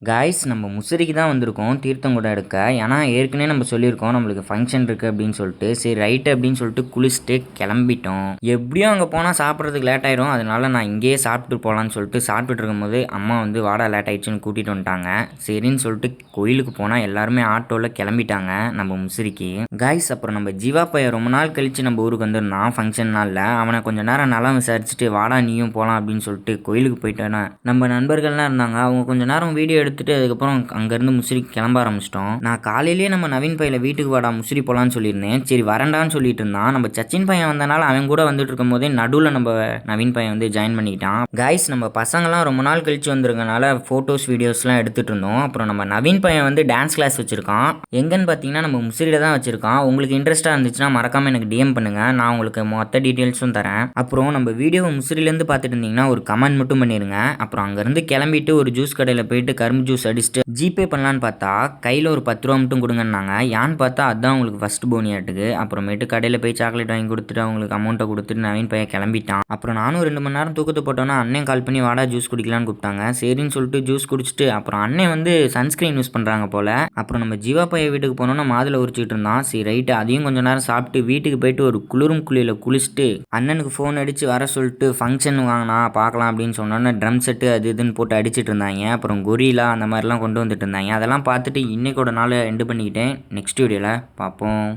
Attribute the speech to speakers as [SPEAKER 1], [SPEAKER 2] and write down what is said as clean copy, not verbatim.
[SPEAKER 1] Guys நம்ம முசிறிக்கு தான் வந்திருக்கோம் தீர்த்தம் கூட எடுக்க. ஏன்னா ஏற்கனவே நம்ம சொல்லியிருக்கோம் நம்மளுக்கு ஃபங்க்ஷன் இருக்குது அப்படின்னு சொல்லிட்டு. சரி ரைட்டு அப்படின்னு சொல்லிட்டு குளிச்சுட்டு கிளம்பிட்டோம். எப்படியும் அங்கே போனால் சாப்பிட்றதுக்கு லேட் ஆயிரும். அதனால நான் இங்கேயே சாப்பிட்டு போகலான்னு சொல்லிட்டு சாப்பிட்டுட்டு இருக்கும்போது அம்மா வந்து வாடா லேட் ஆயிடுச்சுன்னு கூட்டிகிட்டு வந்துட்டாங்க. சரின்னு சொல்லிட்டு கோயிலுக்கு போனால் எல்லாருமே ஆட்டோவில் கிளம்பிட்டாங்க நம்ம முசிறிக்கு. காய்ஸ் அப்புறம் நம்ம ஜீவா பையன் ரொம்ப நாள் கழித்து நம்ம ஊருக்கு வந்திருந்தான் ஃபங்க்ஷன் நாளில். அவனை கொஞ்சம் நேரம் நல்லா விசாரிச்சுட்டு வாடா நீயும் போகலாம் அப்படின்னு சொல்லிட்டு கோயிலுக்கு போயிட்டேன்னா நம்ம நண்பர்கள்லாம் இருந்தாங்க. அவங்க கொஞ்சம் நேரம் வீடியோ எடுத்துட்டு அதுக்கப்புறம் அங்கேருந்து முசிறிக்கு கிளம்ப ஆரம்பிச்சிட்டோம். நான் காலையிலேயே நம்ம நவீன் பையில வீட்டுக்கு வாடா முசிறி போகலான்னு சொல்லியிருந்தேன். சரி வரண்டான்னு சொல்லிட்டு இருந்தான். நம்ம சச்சின் பையன் வந்தனால அவன் கூட வந்துட்டு இருக்கும் போதே நடுவில் நம்ம நவீன் பையன் வந்து ஜாயின் பண்ணிக்கிட்டான். காய்ஸ் நம்ம பசங்களாம் ரொம்ப நாள் கழிச்சு வந்திருக்கனால ஃபோட்டோஸ் வீடியோஸ்லாம் எடுத்துகிட்டு இருந்தோம். அப்புறம் நம்ம நவீன் பையன் வந்து டான்ஸ் கிளாஸ் வச்சுருக்கான். எங்கன்னு பார்த்தீங்கன்னா நம்ம முசிறியில் தான் வச்சுருக்கான். உங்களுக்கு இன்ட்ரெஸ்ட்டாக இருந்துச்சுன்னா மறக்காமல் எனக்கு டிஎம் பண்ணுங்கள். நான் உங்களுக்கு மொத்த டீட்டெயில்ஸும் தரேன். அப்புறம் நம்ம வீடியோவை முசிறிலேருந்து பார்த்துட்டு இருந்தீங்கன்னா ஒரு கமெண்ட் மட்டும் பண்ணிடுங்க. அப்புறம் அங்கேருந்து கிளம்பிட்டு ஒரு ஜூஸ் கடையில் போயிட்டு கரும்பு ஜூஸ் அடிச்சுட்டு ஜிபே பண்ணலான்னு பார்த்தா கையில் ஒரு 10 ரூபா மட்டும் கொடுங்கன்னாங்க. யான்னு பார்த்தா அதுதான் உங்களுக்கு ஃபஸ்ட் போனியாட்டுக்கு. அப்புறமேட்டு கடையில் போய் சாக்லேட் வாங்கி கொடுத்துட்டு அவங்களுக்கு அமௌண்ட்டை கொடுத்துட்டு நவீன் பையன் கிளம்பிட்டான். அப்புறம் நானும் 2 மணி நேரம் தூக்கத்தை போட்டோன்னா அண்ணன் கால் பண்ணி வாடா ஜூஸ் குடிக்கலான்னு கூப்பிட்டாங்க. சரின்னு சொல்லிட்டு ஜூஸ் குடிச்சிட்டு அப்புறம் அண்ணன் வந்து சன்ஸ்கிரீன் யூஸ் பண்ணுறாங்க போல். அப்புறம் நம்ம ஜீவா பையன் வீட்டுக்கு போனோன்னா மாதுளை உரிச்சிட்டு இருந்தான். சரி ரைட்டு அதையும் கொஞ்சம் நேரம் சாப்பிட்டு வீட்டுக்கு போயிட்டு ஒரு குளிரும் குளியில் குளிச்சுட்டு அண்ணனுக்கு ஃபோன் அடித்து வர சொல்லிட்டு ஃபங்க்ஷன் வாங்கினா பார்க்கலாம் அப்படின்னு சொன்னோன்னே ட்ரம் செட்டு அது இதுன்னு போட்டு அடிச்சிட்டு இருந்தாங்க. அப்புறம் கொரிலா அந்த மாதிரிலாம் கொண்டு வந்துட்டு இருந்தாங்க. அதெல்லாம் பார்த்துட்டு இன்றைக்கோட நாளை எண்டு பண்ணிக்கிட்டேன். நெக்ஸ்ட் வீடியோவில் பார்ப்போம்.